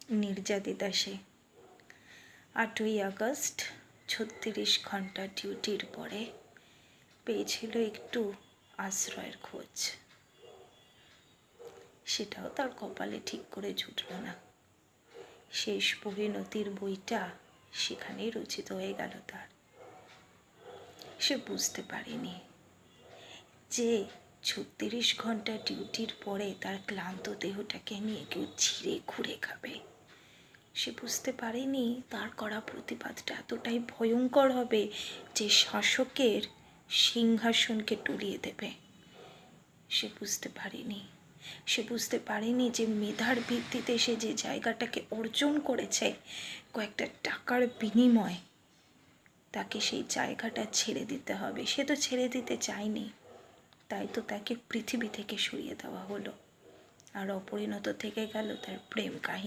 নির্যাতিতা সে। 8ই আগস্ট 36 ঘন্টা ডিউটির পরে পেয়েছিল একটু আশ্রয়ের খোঁজ। সেটাও তার কপালে ঠিক করে জুটল না। শেষ পরিণতির বইটা সেখানেই রচিত হয়ে গেল তার। সে বুঝতে পারেনি যে 36 ঘন্টা ডিউটির পরে তার ক্লান্ত দেহটাকে নিয়ে কেউ ছিঁড়ে খুঁড়ে খাবে। সে বুঝতে পারেনি তার করা প্রতিবাদটা এতটাই ভয়ঙ্কর হবে যে শাসকের সিংহাসনকে টুরিয়ে দেবে। সে বুঝতে পারেনি যে মেধার ভিত্তিতে সে যে জায়গাটাকে অর্জন করেছে কয়েকটা টাকার বিনিময়, তাকে সেই জায়গাটা ছেড়ে দিতে হবে। সে তো ছেড়ে দিতে চায়নি, তাই তো তাকে পৃথিবী থেকে সরিয়ে দেওয়া হলো। আর অপরিণত থেকে গেল তার প্রেম কাহিনী।